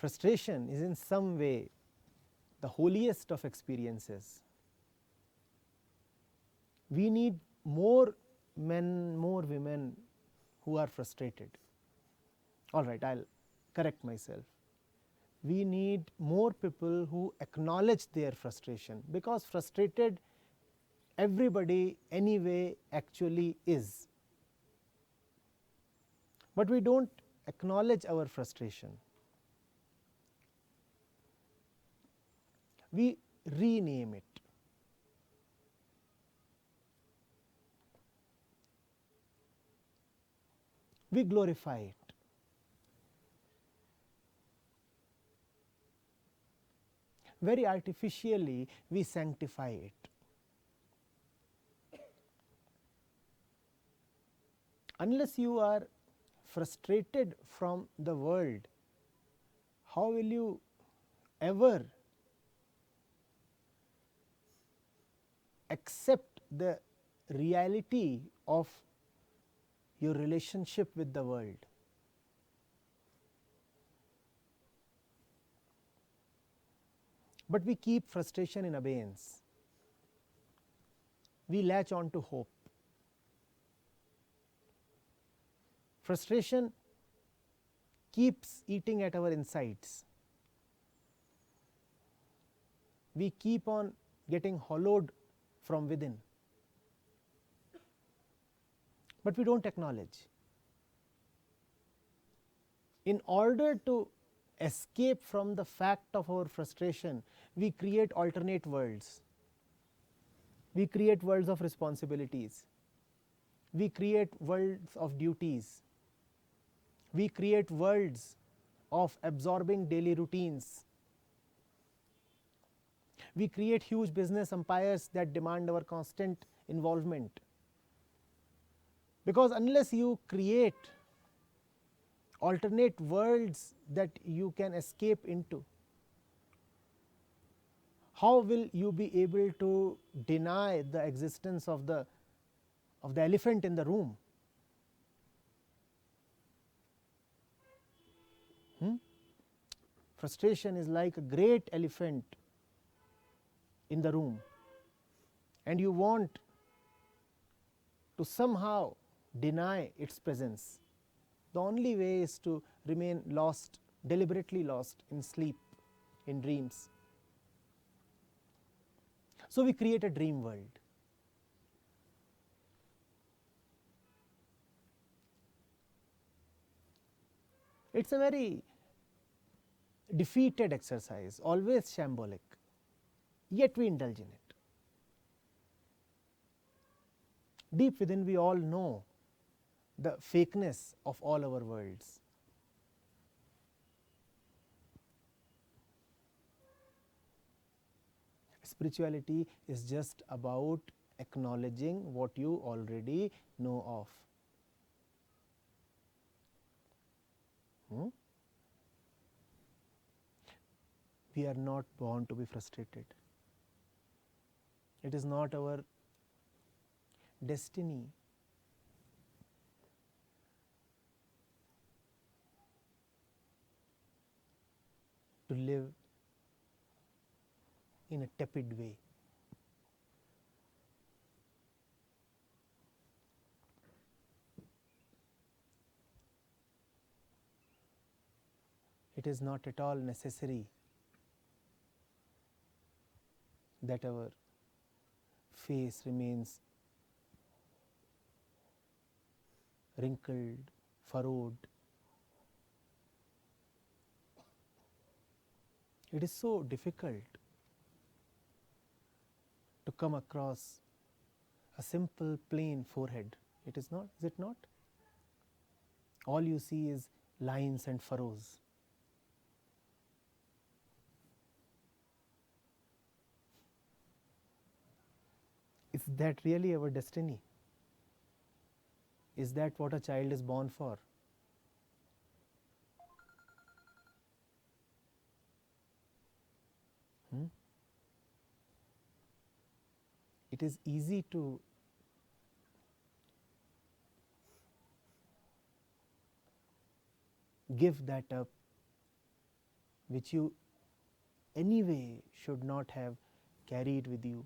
frustration is in some way the holiest of experiences. We need more men, more women who are frustrated. All right, I will correct myself. We need more people who acknowledge their frustration, because frustrated everybody anyway actually is. But we do not acknowledge our frustration. We rename it. We glorify it. Very artificially we sanctify it. Unless you are frustrated from the world, how will you ever accept the reality of your relationship with the world? But we keep frustration in abeyance. We latch on to hope. Frustration keeps eating at our insides. We keep on getting hollowed from within, but we do not acknowledge. In order to escape from the fact of our frustration, we create alternate worlds. We create worlds of responsibilities. We create worlds of duties. We create worlds of absorbing daily routines. We create huge business empires that demand our constant involvement. Because unless you create alternate worlds that you can escape into, how will you be able to deny the existence of the elephant in the room? Frustration is like a great elephant in the room, and you want to somehow deny its presence. The only way is to remain lost, deliberately lost in sleep, in dreams. So we create a dream world. It is a very defeated exercise, always shambolic, yet we indulge in it. Deep within we all know the fakeness of all our worlds. Spirituality is just about acknowledging what you already know of. We are not born to be frustrated. It is not our destiny. To live in a tepid way. It is not at all necessary that our face remains wrinkled, furrowed. It is so difficult to come across a simple plain forehead. It is not, is it not? All you see is lines and furrows. Is that really our destiny? Is that what a child is born for? It is easy to give that up which you anyway should not have carried with you.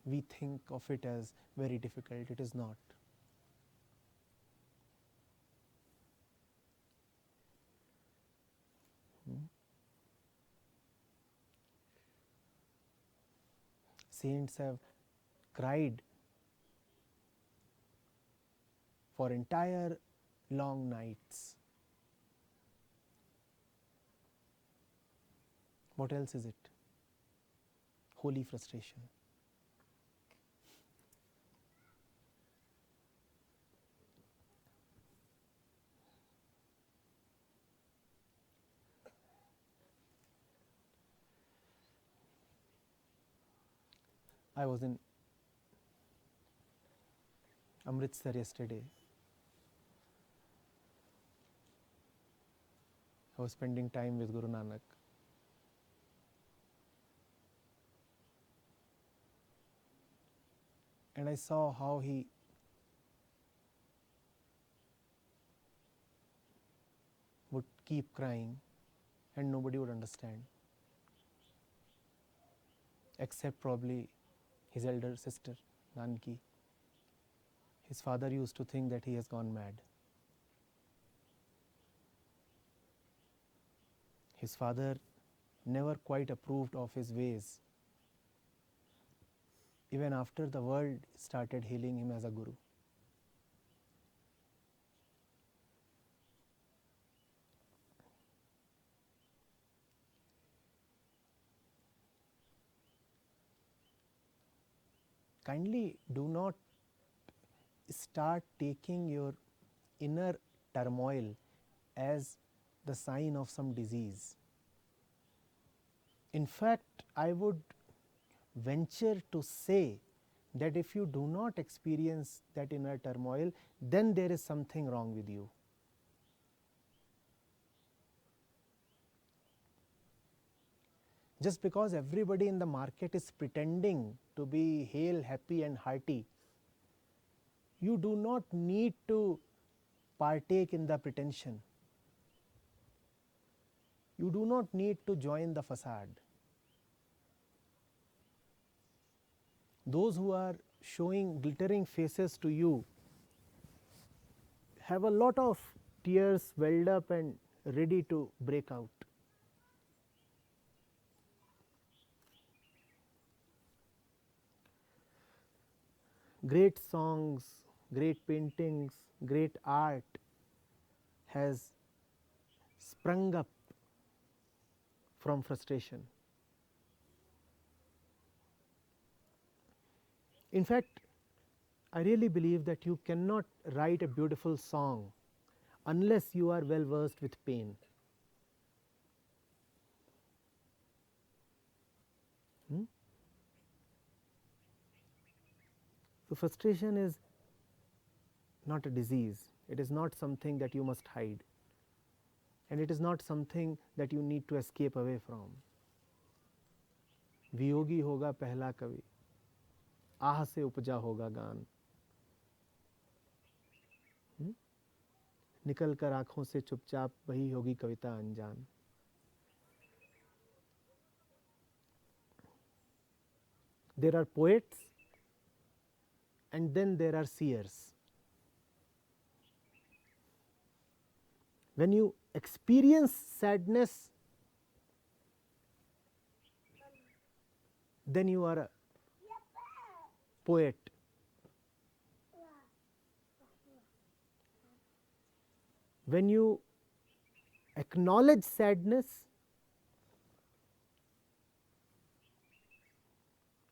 We think of it as very difficult. It is not. Saints have cried for entire long nights. What else is it? Holy frustration. I was in Amritsar yesterday. I was spending time with Guru Nanak. And I saw how he would keep crying and nobody would understand, except probably his elder sister, Nanki. His father used to think that he has gone mad. His father never quite approved of his ways, even after the world started hailing him as a guru. Kindly do not start taking your inner turmoil as the sign of some disease. In fact, I would venture to say that if you do not experience that inner turmoil, then there is something wrong with you. Just because everybody in the market is pretending to be hale, happy and hearty, you do not need to partake in the pretension. You do not need to join the facade. Those who are showing glittering faces to you have a lot of tears welled up and ready to break out. Great songs, great paintings, great art has sprung up from frustration. In fact, I really believe that you cannot write a beautiful song unless you are well versed with pain. So frustration is not a disease. It is not something that you must hide. And it is not something that you need to escape away from. Viyogi होगा पहला कवि, आह से उपजा होगा गान, निकल कर आंखों से चुपचाप वही होगी कविता अनजान. There are poets and then there are seers. When you experience sadness, then you are a poet. When you acknowledge sadness,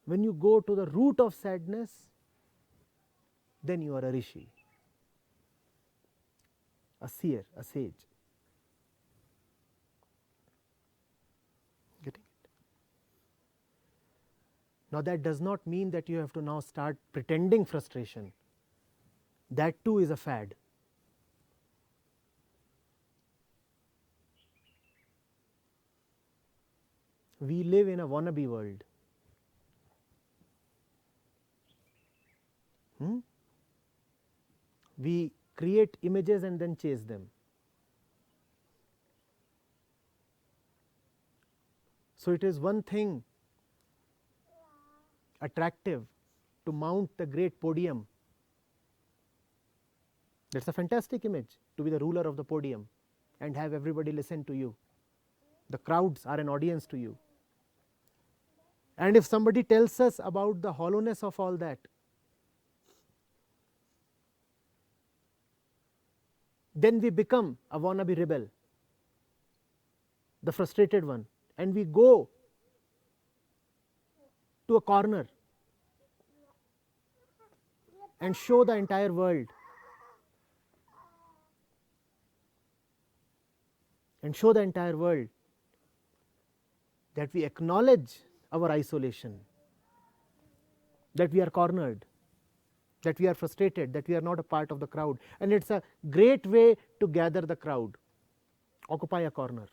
when you go to the root of sadness, then you are a rishi, a seer, a sage. Getting it? Now that does not mean that you have to now start pretending frustration. That too is a fad. We live in a wannabe world. We create images and then chase them. So, it is one thing attractive to mount the great podium. That is a fantastic image, to be the ruler of the podium and have everybody listen to you. The crowds are an audience to you. And if somebody tells us about the hollowness of all that, then we become a wannabe rebel, the frustrated one, and we go to a corner and show the entire world that we acknowledge our isolation, that we are cornered, that we are frustrated, that we are not a part of the crowd. And it is a great way to gather the crowd. Occupy a corner,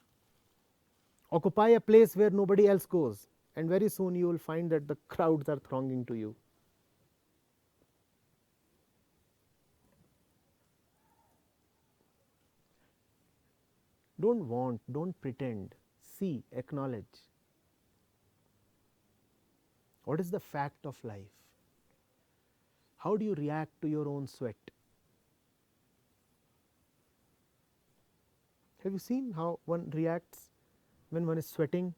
occupy a place where nobody else goes, and very soon you will find that the crowds are thronging to you. Don't want, don't pretend, see, acknowledge. What is the fact of life? How do you react to your own sweat? Have you seen how one reacts when one is sweating?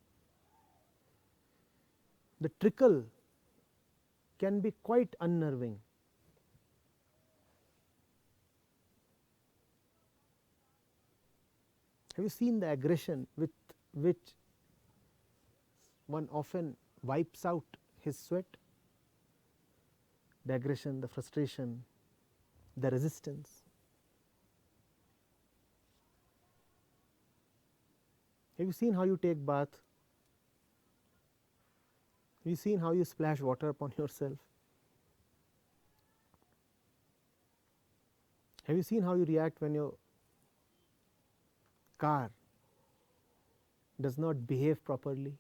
The trickle can be quite unnerving. Have you seen the aggression with which one often wipes out his sweat? The aggression, the frustration, the resistance. Have you seen how you take bath? Have you seen how you splash water upon yourself? Have you seen how you react when your car does not behave properly?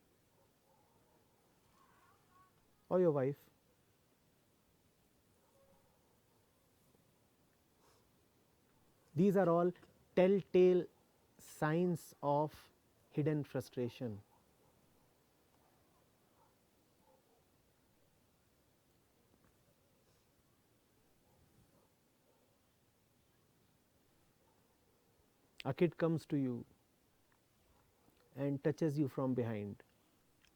Or your wife? These are all telltale signs of hidden frustration. A kid comes to you and touches you from behind,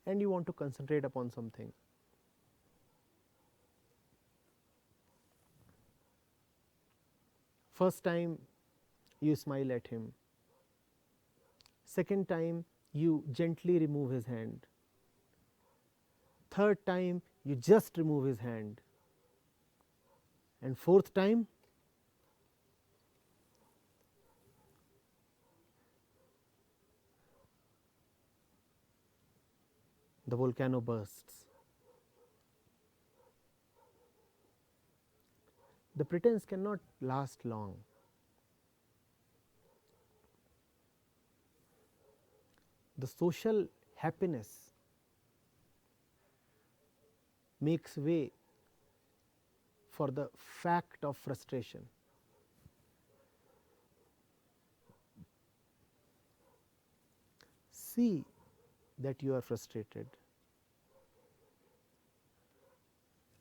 and you want to concentrate upon something. First time you smile at him, second time you gently remove his hand, third time you just remove his hand, and fourth time the volcano bursts. The pretense cannot last long. The social happiness makes way for the fact of frustration. See that you are frustrated,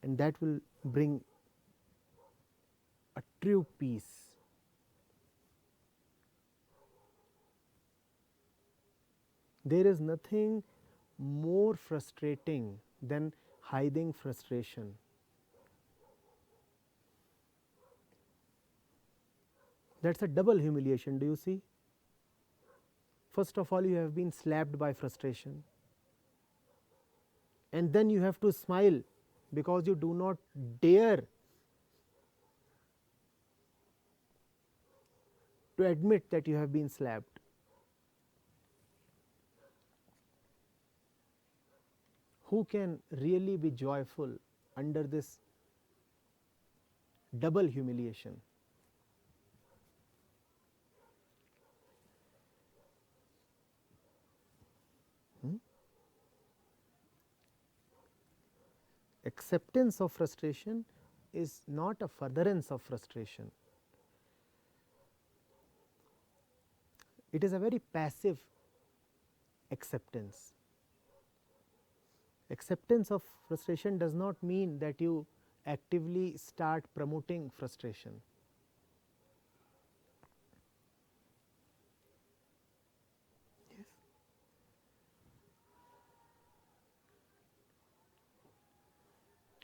and that will bring a true peace. There is nothing more frustrating than hiding frustration. That is a double humiliation, do you see? First of all, you have been slapped by frustration, and then you have to smile because you do not dare to admit that you have been slapped. Who can really be joyful under this double humiliation? Acceptance of frustration is not a furtherance of frustration. It is a very passive acceptance. Acceptance of frustration does not mean that you actively start promoting frustration. Yes.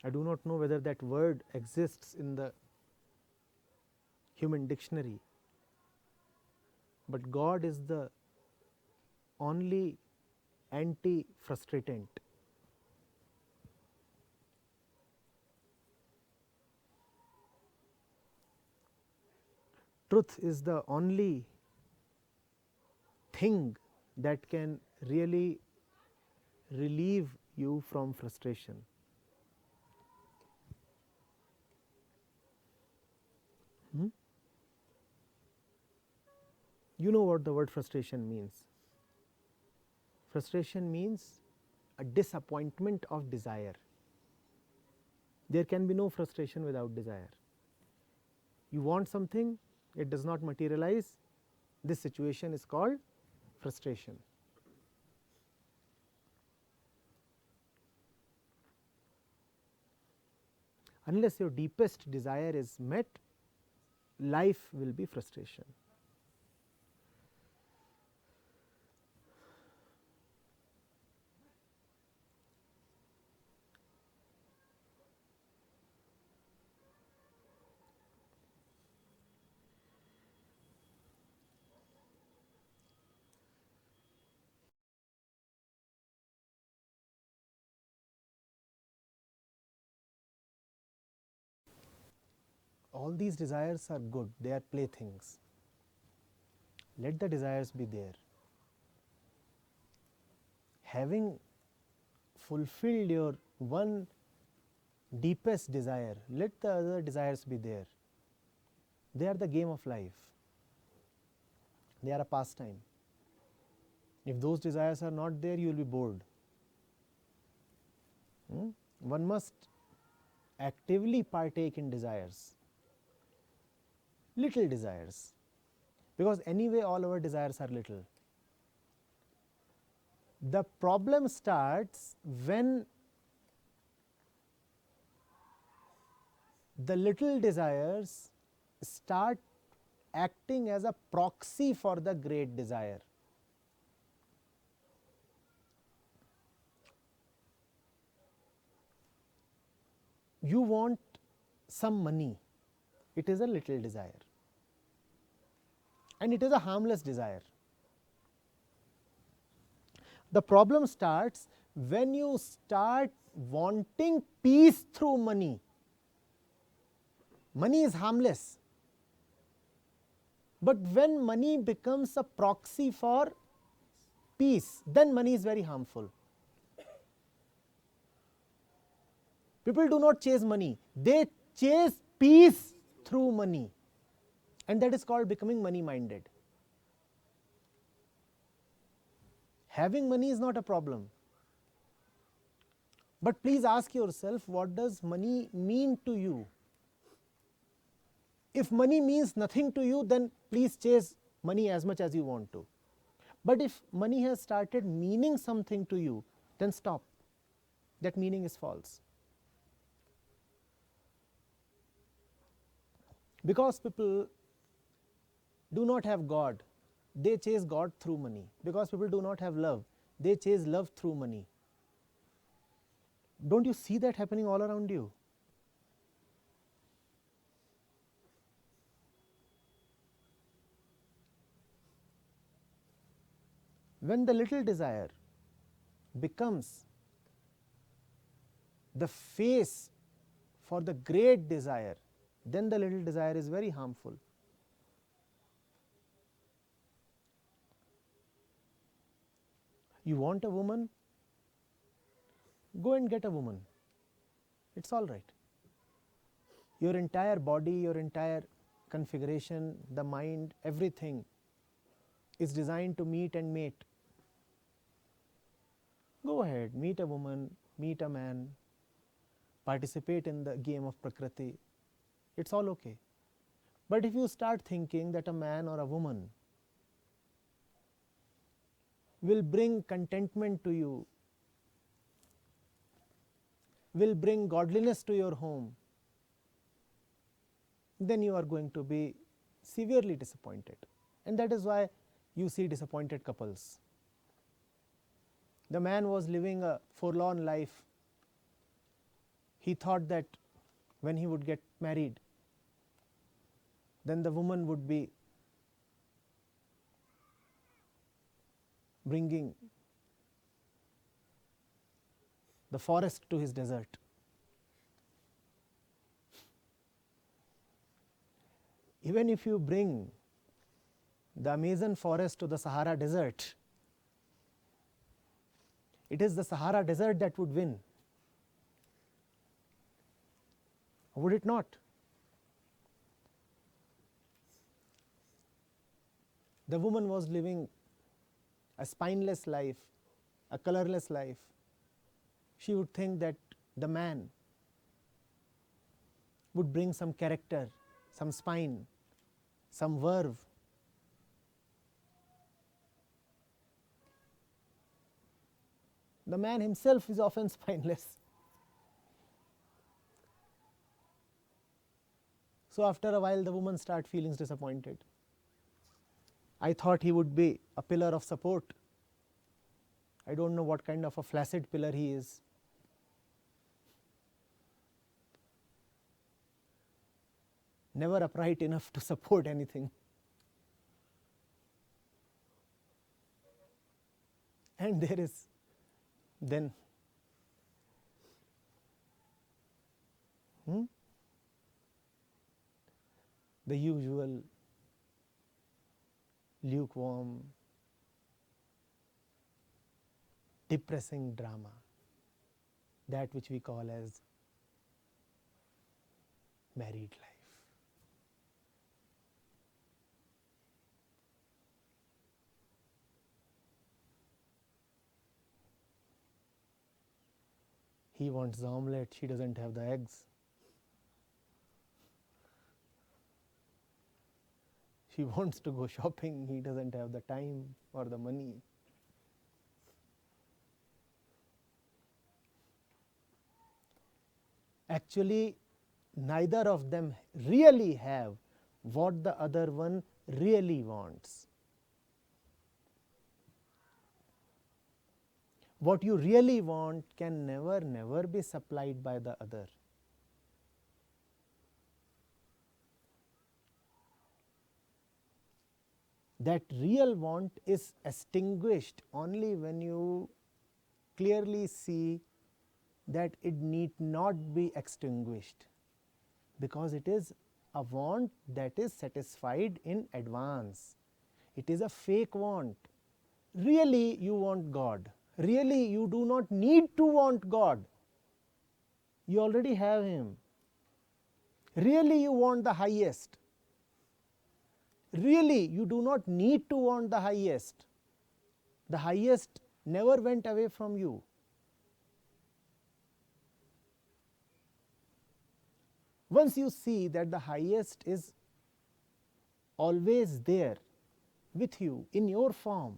I do not know whether that word exists in the human dictionary, but God is the only anti-frustratant. Truth is the only thing that can really relieve you from frustration. You know what the word frustration means. Frustration means a disappointment of desire. There can be no frustration without desire. You want something, it does not materialize, this situation is called frustration. Unless your deepest desire is met, life will be frustration. All these desires are good, they are playthings. Let the desires be there. Having fulfilled your one deepest desire, let the other desires be there. They are the game of life. They are a pastime. If those desires are not there, you will be bored. One must actively partake in desires, little desires, because anyway all our desires are little. The problem starts when the little desires start acting as a proxy for the great desire. You want some money, it is a little desire, and it is a harmless desire. The problem starts when you start wanting peace through money. Money is harmless, but when money becomes a proxy for peace, then money is very harmful. People do not chase money, they chase peace through money, and that is called becoming money minded. Having money is not a problem, but please ask yourself, what does money mean to you? If money means nothing to you, then please chase money as much as you want to. But if money has started meaning something to you, then stop. That meaning is false. Because people do not have God, they chase God through money. Because people do not have love, they chase love through money. Don't you see that happening all around you? When the little desire becomes the face for the great desire, then the little desire is very harmful. You want a woman? Go and get a woman. It's all right. Your entire body, your entire configuration, the mind, everything is designed to meet and mate. Go ahead, meet a woman, meet a man, participate in the game of Prakriti. It's all okay. But if you start thinking that a man or a woman will bring contentment to you, will bring godliness to your home, then you are going to be severely disappointed. And that is why you see disappointed couples. The man was living a forlorn life. He thought that when he would get married, then the woman would be bringing the forest to his desert. Even if you bring the Amazon forest to the Sahara desert, it is the Sahara desert that would win. Would it not? The woman was living a spineless life, a colorless life. She would think that the man would bring some character, some spine, some verve. The man himself is often spineless. So after a while the woman starts feeling disappointed. I thought he would be a pillar of support. I don't know what kind of a flaccid pillar he is. Never upright enough to support anything. And there is then the usual lukewarm, depressing drama, that which we call as married life. He wants the omelette, she doesn't have the eggs. She wants to go shopping, he doesn't have the time or the money. Actually, neither of them really have what the other one really wants. What you really want can never be supplied by the other. That real want is extinguished only when you clearly see that it need not be extinguished, because it is a want that is satisfied in advance. It is a fake want. Really you want God. Really you do not need to want God. You already have Him. Really you want the highest. Really you do not need to want the highest. The highest never went away from you. Once you see that the highest is always there with you in your form,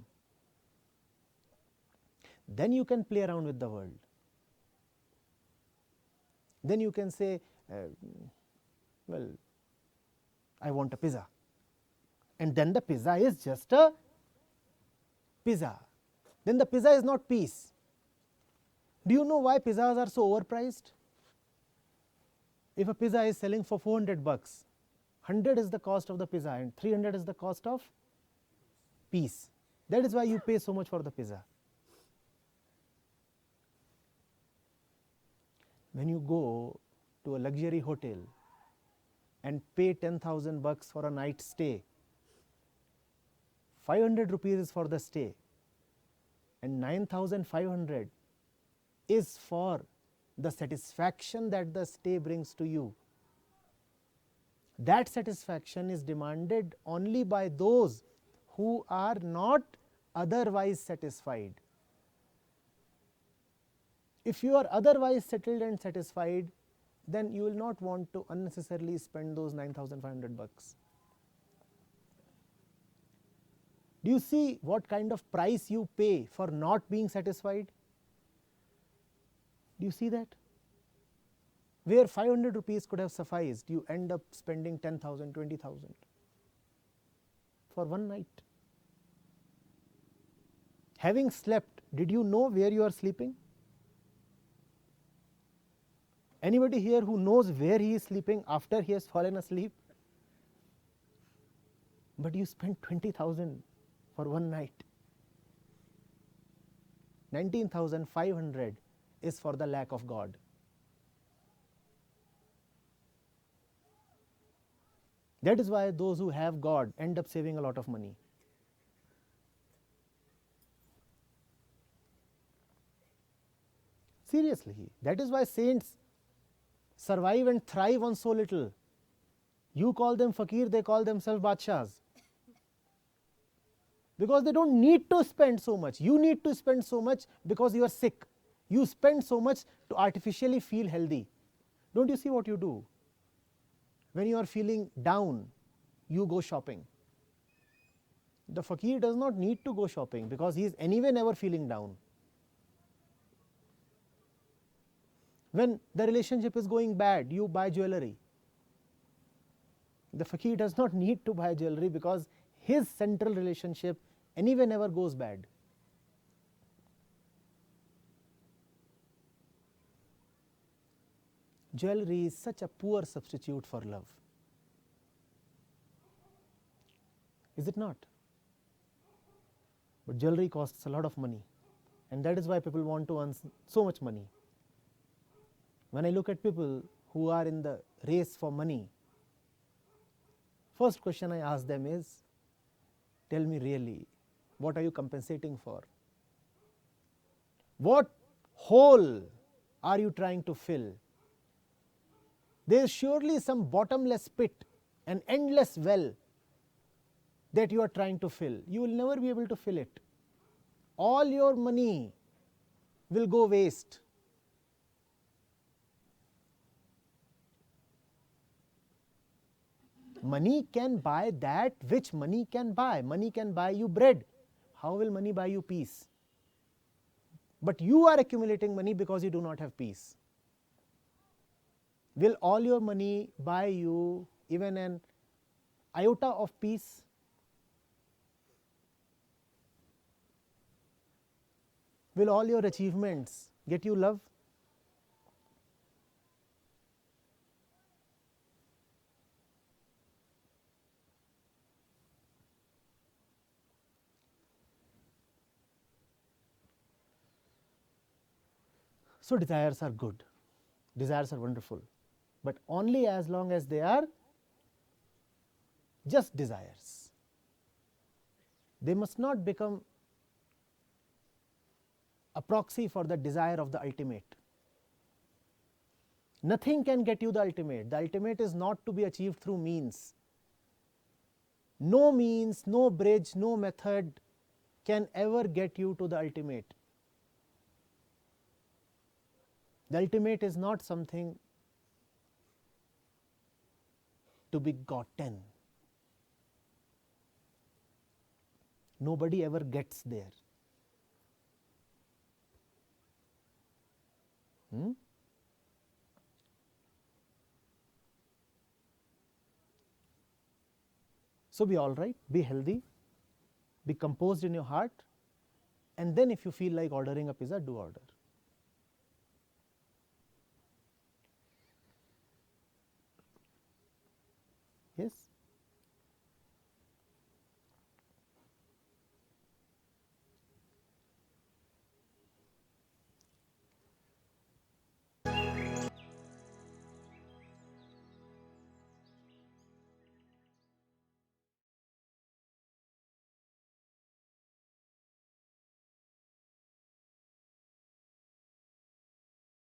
then you can play around with the world. Then you can say, well, I want a pizza. And then the pizza is just a pizza. Then the pizza is not peace. Do you know why pizzas are so overpriced? If a pizza is selling for $400, 100 is the cost of the pizza and 300 is the cost of peace. That is why you pay so much for the pizza. When you go to a luxury hotel and pay 10,000 bucks for a night stay, 500 rupees is for the stay and 9,500 is for the satisfaction that the stay brings to you. That satisfaction is demanded only by those who are not otherwise satisfied. If you are otherwise settled and satisfied, then you will not want to unnecessarily spend those 9,500 bucks. Do you see what kind of price you pay for not being satisfied? Do you see that? Where 500 rupees could have sufficed, you end up spending 10,000, 20,000 for one night. Having slept, did you know where you are sleeping? Anybody here who knows where he is sleeping after he has fallen asleep? But you spent 20,000 for one night. 19,500 is for the lack of God. That is why those who have God end up saving a lot of money. Seriously, that is why saints survive and thrive on so little. You call them fakir, they call themselves badshahs. Because they don't need to spend so much. You need to spend so much because you are sick. You spend so much to artificially feel healthy. Don't you see what you do? When you are feeling down, you go shopping. The fakir does not need to go shopping because he is anyway never feeling down. When the relationship is going bad, you buy jewelry. The fakir does not need to buy jewelry because his central relationship anyway never goes bad. Jewelry is such a poor substitute for love. Is it not? But jewelry costs a lot of money, and that is why people want to earn so much money. When I look at people who are in the race for money, first question I ask them is, tell me really, what are you compensating for? What hole are you trying to fill? There is surely some bottomless pit, an endless well that you are trying to fill. You will never be able to fill it. All your money will go waste. Money can buy that which money can buy. Money can buy you bread. How will money buy you peace? But you are accumulating money because you do not have peace. Will all your money buy you even an iota of peace? Will all your achievements get you love? So desires are good, desires are wonderful, but only as long as they are just desires. They must not become a proxy for the desire of the ultimate. Nothing can get you the ultimate. The ultimate is not to be achieved through means. No means, no bridge, no method can ever get you to the ultimate. The ultimate is not something to be gotten. Nobody ever gets there. So be all right, be healthy, be composed in your heart, and then if you feel like ordering a pizza, do order. Yes?